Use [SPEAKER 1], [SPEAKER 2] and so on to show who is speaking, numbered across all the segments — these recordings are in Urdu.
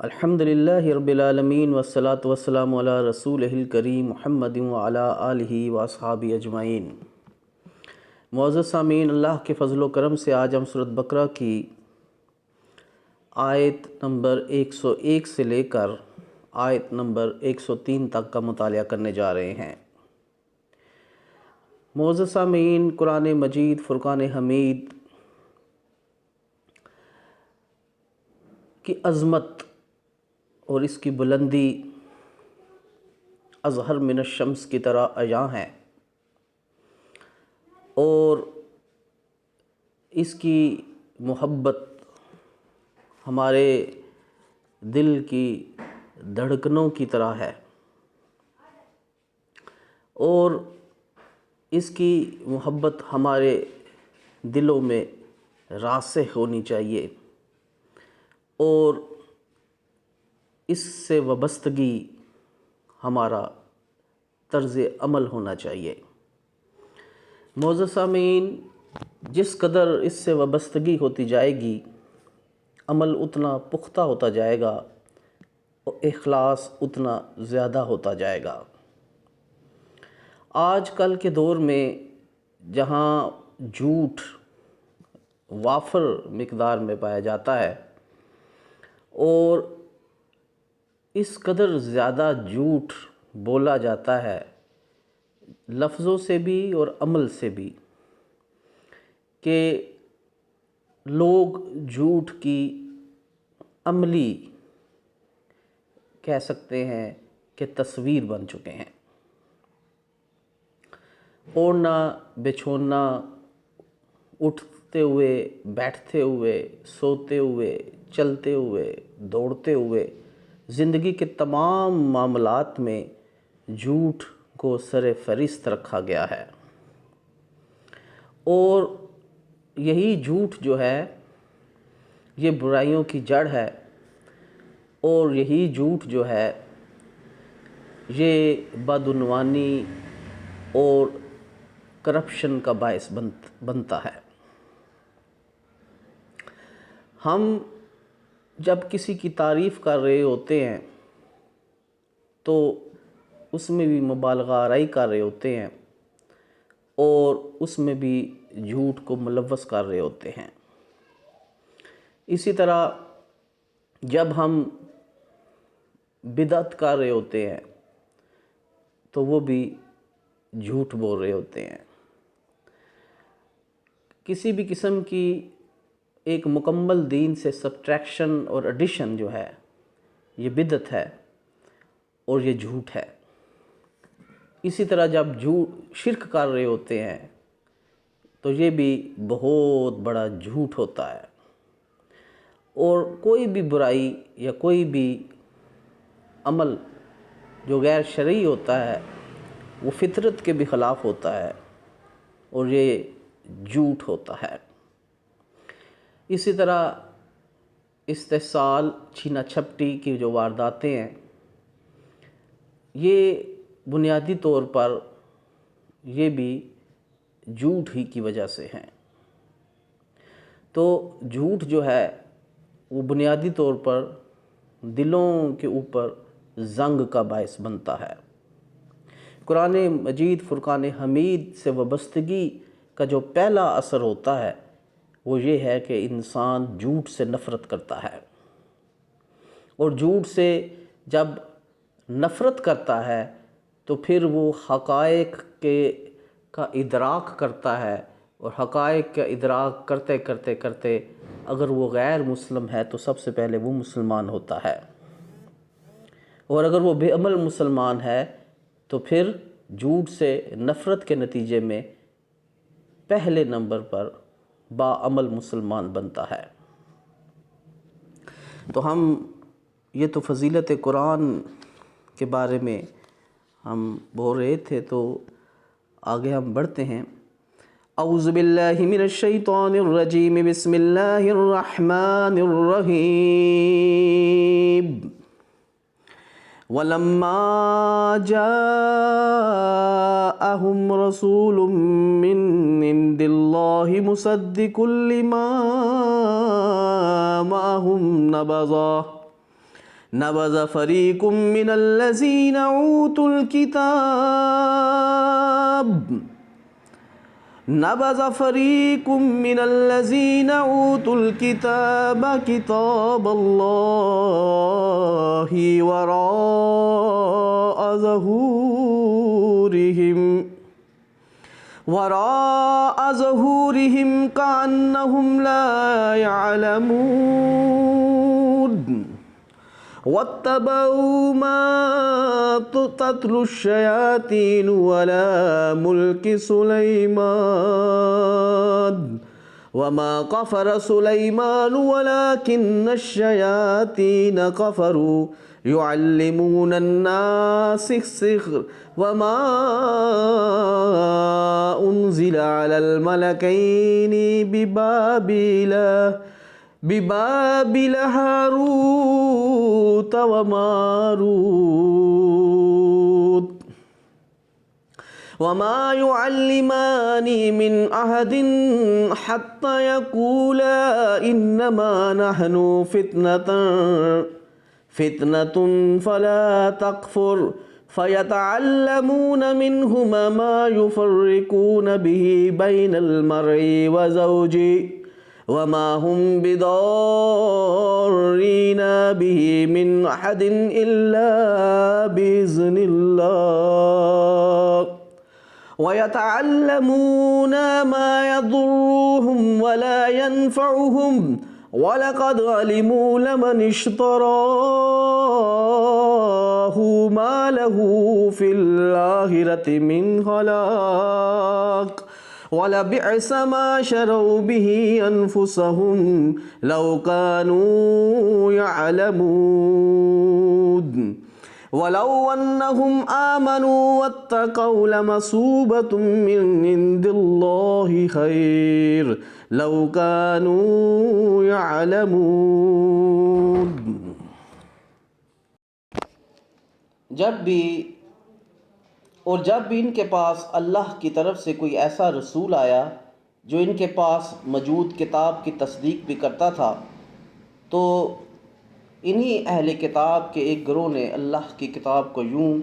[SPEAKER 1] الحمدللہ رب العالمین والصلاة والسلام علی رسولہ الکریم محمد وعلی آلہ واصحابہ اجمعین۔ معزز سامعین، اللہ کے فضل و کرم سے آج ہم سورۃ بقرہ کی آیت نمبر 101 سے لے کر آیت نمبر 103 تک کا مطالعہ کرنے جا رہے ہیں۔ معزز سامعین، قرآن مجید فرقان حمید کی عظمت اور اس کی بلندی اظہر من الشمس کی طرح عیاں ہے، اور اس کی محبت ہمارے دل کی دھڑکنوں کی طرح ہے، اور اس کی محبت ہمارے دلوں میں راسخ ہونی چاہیے، اور اس سے وابستگی ہمارا طرز عمل ہونا چاہیے۔ معزز سامعین، جس قدر اس سے وابستگی ہوتی جائے گی، عمل اتنا پختہ ہوتا جائے گا اور اخلاص اتنا زیادہ ہوتا جائے گا۔ آج کل کے دور میں جہاں جھوٹ وافر مقدار میں پایا جاتا ہے، اور اس قدر زیادہ جھوٹ بولا جاتا ہے لفظوں سے بھی اور عمل سے بھی، کہ لوگ جھوٹ کی عملی کہہ سکتے ہیں کہ تصویر بن چکے ہیں۔ اوڑھنا بچھونا، اٹھتے ہوئے، بیٹھتے ہوئے، سوتے ہوئے، چلتے ہوئے، دوڑتے ہوئے، زندگی کے تمام معاملات میں جھوٹ کو سر فہرست رکھا گیا ہے، اور یہی جھوٹ جو ہے یہ برائیوں کی جڑ ہے، اور یہی جھوٹ جو ہے یہ بدعنوانی اور کرپشن کا باعث بنتا ہے۔ ہم جب کسی کی تعریف کر رہے ہوتے ہیں تو اس میں بھی مبالغہ آرائی کر رہے ہوتے ہیں، اور اس میں بھی جھوٹ کو ملوث کر رہے ہوتے ہیں۔ اسی طرح جب ہم بدعت کر رہے ہوتے ہیں تو وہ بھی جھوٹ بول رہے ہوتے ہیں۔ کسی بھی قسم کی ایک مکمل دین سے سبٹریکشن اور ایڈیشن جو ہے یہ بدعت ہے اور یہ جھوٹ ہے۔ اسی طرح جب شرک کر رہے ہوتے ہیں تو یہ بھی بہت بڑا جھوٹ ہوتا ہے، اور کوئی بھی برائی یا کوئی بھی عمل جو غیر شرعی ہوتا ہے وہ فطرت کے بھی خلاف ہوتا ہے، اور یہ جھوٹ ہوتا ہے۔ اسی طرح استحصال، چھینا چھپٹی کی جو وارداتیں ہیں، یہ بنیادی طور پر یہ بھی جھوٹ ہی کی وجہ سے ہیں۔ تو جھوٹ جو ہے وہ بنیادی طور پر دلوں کے اوپر زنگ کا باعث بنتا ہے۔ قرآن مجید فرقان حمید سے وابستگی کا جو پہلا اثر ہوتا ہے وہ یہ ہے کہ انسان جھوٹ سے نفرت کرتا ہے، اور جھوٹ سے جب نفرت کرتا ہے تو پھر وہ حقائق کا ادراک کرتا ہے، اور حقائق کا ادراک کرتے کرتے کرتے اگر وہ غیر مسلم ہے تو سب سے پہلے وہ مسلمان ہوتا ہے، اور اگر وہ بے عمل مسلمان ہے تو پھر جھوٹ سے نفرت کے نتیجے میں پہلے نمبر پر با عمل مسلمان بنتا ہے۔ تو یہ تو فضیلت قرآن کے بارے میں ہم بول رہے تھے، تو آگے ہم بڑھتے ہیں۔ اعوذ باللہ من الشیطان الرجیم، بسم اللہ الرحمن الرحیم۔ وَلَمَّا جَاءَهُمْ رَسُولٌ مِّنْ عِنْدِ اللَّهِ مُصَدِّقٌ لِّمَا مَعَهُمْ نبذ فریق من الذین اوتوا الکتاب نبذ فریق من الذین اوتوا الکتاب کتاب اللہ وراء ظهورهم كأنهم لا يعلمون واتبعوا ما تتلو الشياطين على ملك سليمان وما كفر سليمان ولكن الشياطين كفروا يعلمون الناس السحر وما أنزل على الملكين ببابل هاروت وماروت وما يعلمان من أحد حتى يقولا إنما نحن فتنة فلا تكفر فيتعلمون منهما ما يفرقون به بين المرء وزوجه وما هم بضارين به من أحد إلا بإذن الله ويتعلمون ما يضرهم ولا ينفعهم وَلَقَدْ عَلِمُوا لَمَنِ اشْتَرَاهُ مَا لَهُ فِي الْآخِرَةِ مِنْ خَلَاقٍ وَلَبِئْسَ مَا شَرَوْا بِهِ أَنفُسَهُمْ لَوْ كَانُوا يَعْلَمُونَ وَلَوْ أَنَّهُمْ آمَنُوا وَاتَّقَوْا لَمَثُوبَةٌ مِّنْ عِندِ اللَّهِ خَيْرٌ لَوْ كَانُوا يَعْلَمُونَ۔ جب بھی ان کے پاس اللہ کی طرف سے کوئی ایسا رسول آیا جو ان کے پاس موجود کتاب کی تصدیق بھی کرتا تھا، تو انہی اہل کتاب کے ایک گروہ نے اللہ کی کتاب کو یوں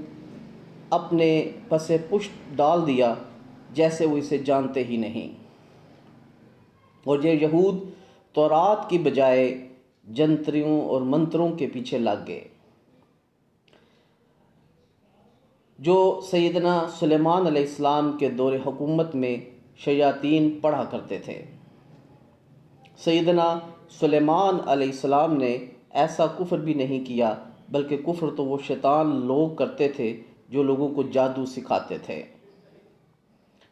[SPEAKER 1] اپنے پس پشت ڈال دیا جیسے وہ اسے جانتے ہی نہیں، اور یہ یہود تورات کی بجائے جنتریوں اور منتروں کے پیچھے لگ گئے جو سیدنا سلیمان علیہ السلام کے دور حکومت میں شیاطین پڑھا کرتے تھے۔ سیدنا سلیمان علیہ السلام نے ایسا کفر بھی نہیں کیا، بلکہ کفر تو وہ شیطان لوگ کرتے تھے جو لوگوں کو جادو سکھاتے تھے۔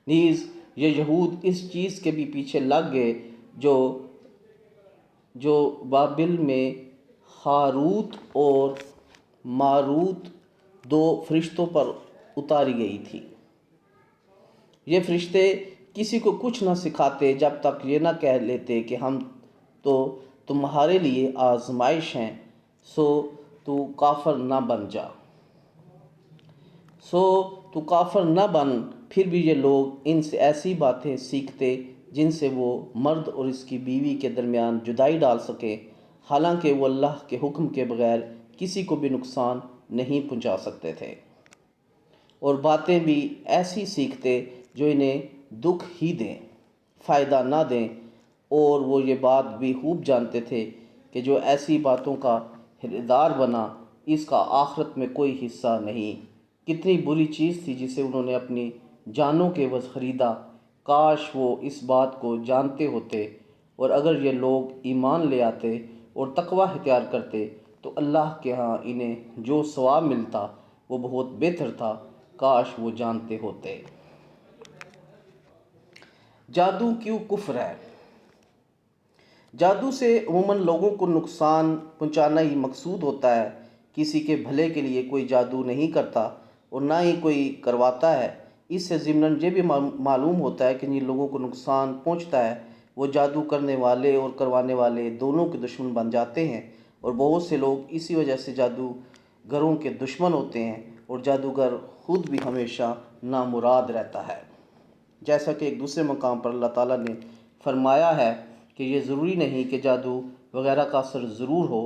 [SPEAKER 1] نیز یہ یہود اس چیز کے بھی پیچھے لگ گئے جو بابل میں ہاروت اور ماروت دو فرشتوں پر اتاری گئی تھی۔ یہ فرشتے کسی کو کچھ نہ سکھاتے جب تک یہ نہ کہہ لیتے کہ ہم تو تمہارے لیے آزمائش ہیں، سو تو کافر نہ بن۔ پھر بھی یہ لوگ ان سے ایسی باتیں سیکھتے جن سے وہ مرد اور اس کی بیوی کے درمیان جدائی ڈال سکے، حالانکہ وہ اللہ کے حکم کے بغیر کسی کو بھی نقصان نہیں پہنچا سکتے تھے، اور باتیں بھی ایسی سیکھتے جو انہیں دکھ ہی دیں، فائدہ نہ دیں، اور وہ یہ بات بھی خوب جانتے تھے کہ جو ایسی باتوں کا حصدار بنا اس کا آخرت میں کوئی حصہ نہیں۔ کتنی بری چیز تھی جسے انہوں نے اپنی جانوں کے عوض خریدا۔ کاش وہ اس بات کو جانتے ہوتے، اور اگر یہ لوگ ایمان لے آتے اور تقوی اختیار کرتے تو اللہ کے ہاں انہیں جو ثواب ملتا وہ بہت بہتر تھا، کاش وہ جانتے ہوتے۔ جادو کیوں کفر ہے؟ جادو سے عموماً لوگوں کو نقصان پہنچانا ہی مقصود ہوتا ہے۔ کسی کے بھلے کے لیے کوئی جادو نہیں کرتا اور نہ ہی کوئی کرواتا ہے۔ اس سے ضمناً یہ بھی معلوم ہوتا ہے کہ جن لوگوں کو نقصان پہنچتا ہے وہ جادو کرنے والے اور کروانے والے دونوں کے دشمن بن جاتے ہیں، اور بہت سے لوگ اسی وجہ سے جادوگروں کے دشمن ہوتے ہیں، اور جادوگر خود بھی ہمیشہ نامراد رہتا ہے۔ جیسا کہ ایک دوسرے مقام پر اللہ تعالیٰ نے فرمایا ہے کہ یہ ضروری نہیں کہ جادو وغیرہ کا اثر ضرور ہو،